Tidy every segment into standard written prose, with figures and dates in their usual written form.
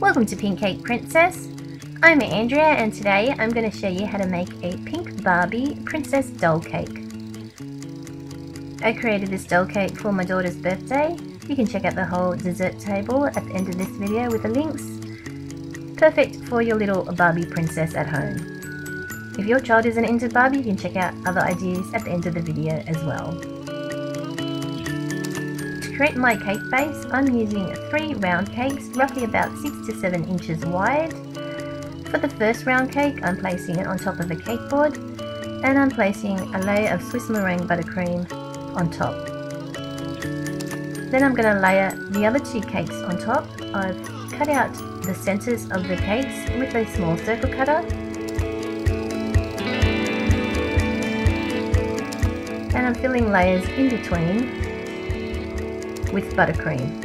Welcome to Pink Cake Princess. I'm Andrea and today I'm going to show you how to make a pink Barbie princess doll cake. I created this doll cake for my daughter's birthday. You can check out the whole dessert table at the end of this video with the links. Perfect for your little Barbie princess at home. If your child isn't into Barbie, you can check out other ideas at the end of the video as well. To create my cake base, I'm using 3 round cakes, roughly about 6 to 7 inches wide. For the first round cake, I'm placing it on top of a cake board, and I'm placing a layer of Swiss meringue buttercream on top. Then I'm going to layer the other 2 cakes on top. I've cut out the centers of the cakes with a small circle cutter. And I'm filling layers in between with buttercream.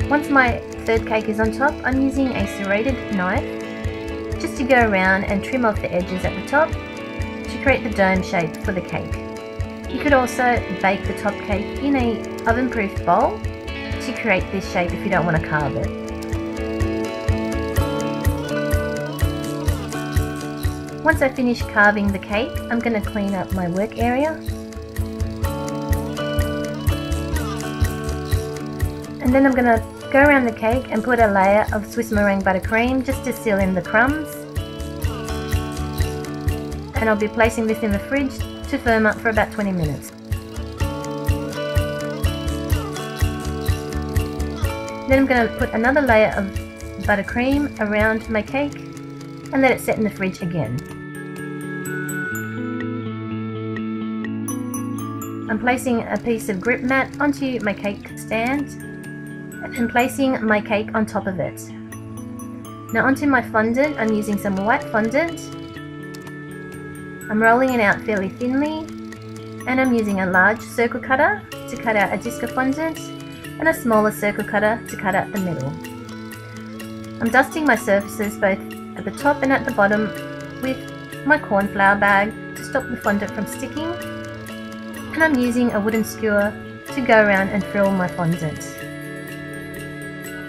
Once my third cake is on top, I'm using a serrated knife just to go around and trim off the edges at the top to create the dome shape for the cake. You could also bake the top cake in a oven-proof bowl to create this shape if you don't want to carve it. Once I finish carving the cake, I'm going to clean up my work area. And then I'm going to go around the cake and put a layer of Swiss meringue buttercream just to seal in the crumbs. And I'll be placing this in the fridge to firm up for about 20 minutes. Then I'm going to put another layer of buttercream around my cake and let it set in the fridge again. I'm placing a piece of grip mat onto my cake stand and placing my cake on top of it. Now onto my fondant, I'm using some white fondant. I'm rolling it out fairly thinly, and I'm using a large circle cutter to cut out a disc of fondant and a smaller circle cutter to cut out the middle. I'm dusting my surfaces both at the top and at the bottom with my corn flour bag to stop the fondant from sticking, and I'm using a wooden skewer to go around and frill my fondant.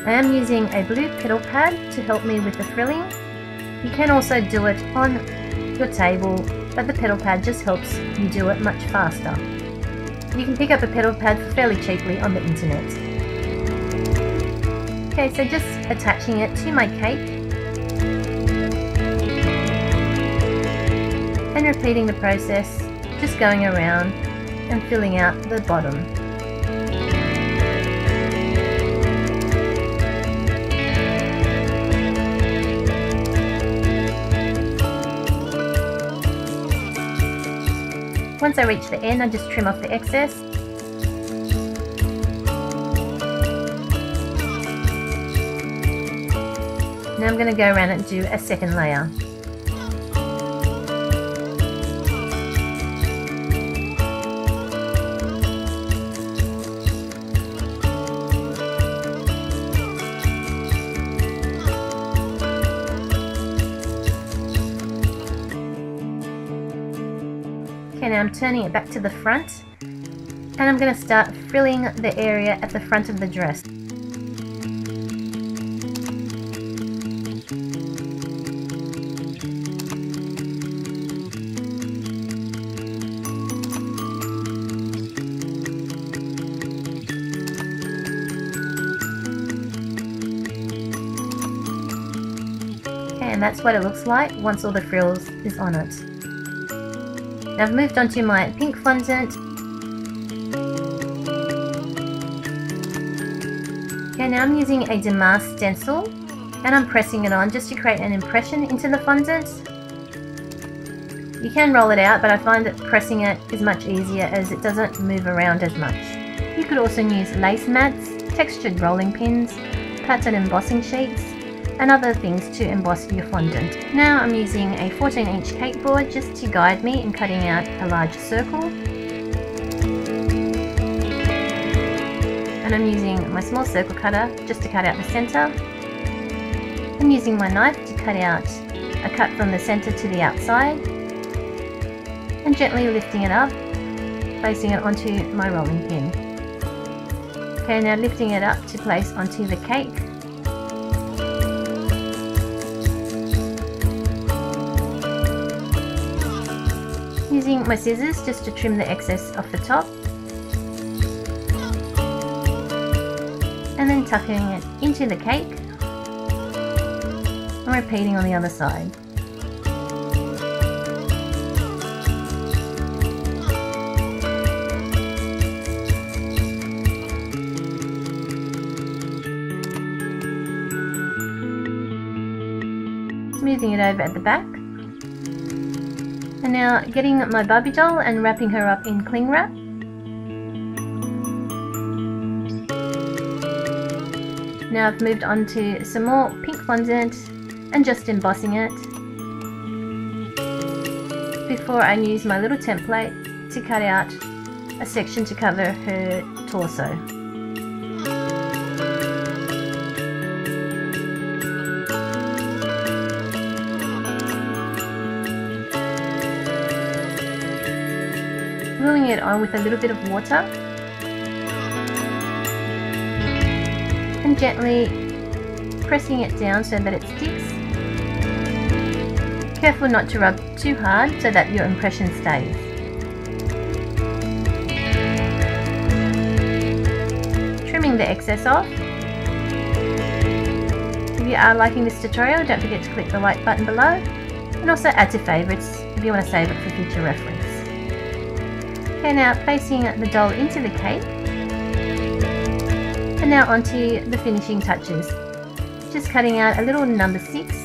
I am using a blue petal pad to help me with the frilling. You can also do it on your table, but the petal pad just helps you do it much faster. You can pick up a petal pad fairly cheaply on the internet. Okay, so just attaching it to my cake and repeating the process, just going around and filling out the bottom. Once I reach the end, I just trim off the excess. Now I'm going to go around and do a second layer. Okay, now I'm turning it back to the front, and I'm going to start filling the area at the front of the dress. Okay, and that's what it looks like once all the frills is on it. Now I've moved on to my pink fondant. Okay, now I'm using a damask stencil and I'm pressing it on just to create an impression into the fondant. You can roll it out, but I find that pressing it is much easier as it doesn't move around as much. You could also use lace mats, textured rolling pins, pattern embossing sheets, and other things to emboss your fondant. Now I'm using a 14-inch cake board just to guide me in cutting out a large circle. And I'm using my small circle cutter just to cut out the center. I'm using my knife to cut out a cut from the center to the outside, and gently lifting it up, placing it onto my rolling pin. Okay, now lifting it up to place onto the cake. Using my scissors just to trim the excess off the top. And then tucking it into the cake. And repeating on the other side. Smoothing it over at the back. And now getting my Barbie doll and wrapping her up in cling wrap. Now I've moved on to some more pink fondant and just embossing it before I use my little template to cut out a section to cover her torso. Gluing it on with a little bit of water and gently pressing it down so that it sticks. Careful not to rub too hard so that your impression stays. Trimming the excess off. If you are liking this tutorial, don't forget to click the like button below and also add to favourites if you want to save it for future reference. Okay, now placing the doll into the cake, and now onto the finishing touches. Just cutting out a little number 6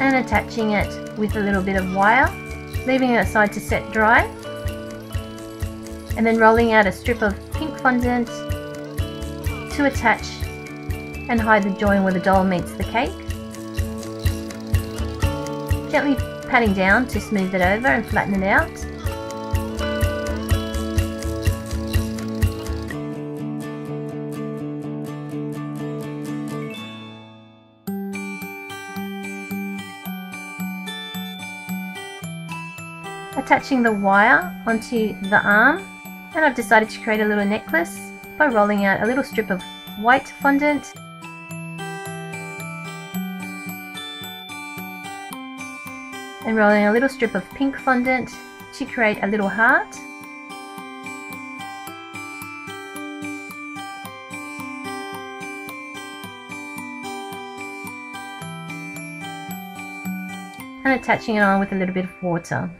and attaching it with a little bit of wire, leaving it aside to set dry, and then rolling out a strip of pink fondant to attach and hide the join where the doll meets the cake. Gently patting down to smooth it over and flatten it out. Attaching the wire onto the arm, and I've decided to create a little necklace by rolling out a little strip of white fondant and rolling a little strip of pink fondant to create a little heart. And attaching it on with a little bit of water.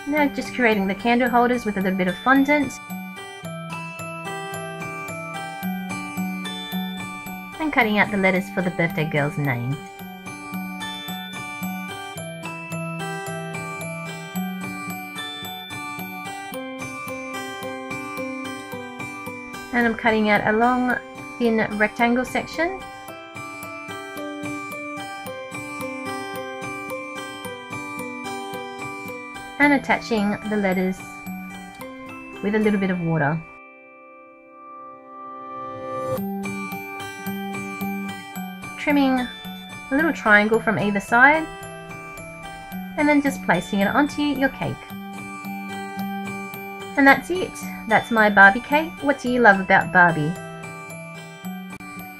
Now just creating the candle holders with a little bit of fondant. And cutting out the letters for the birthday girl's name. And I'm cutting out a long, thin rectangle section. And attaching the letters with a little bit of water. Trimming a little triangle from either side, and then just placing it onto your cake. And that's it. That's my Barbie cake. What do you love about Barbie?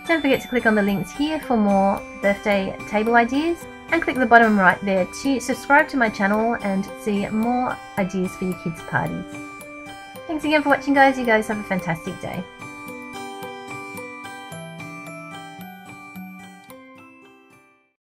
Don't forget to click on the links here for more birthday table ideas, and click the bottom right there to subscribe to my channel and see more ideas for your kids' parties. Thanks again for watching, guys. You guys have a fantastic day.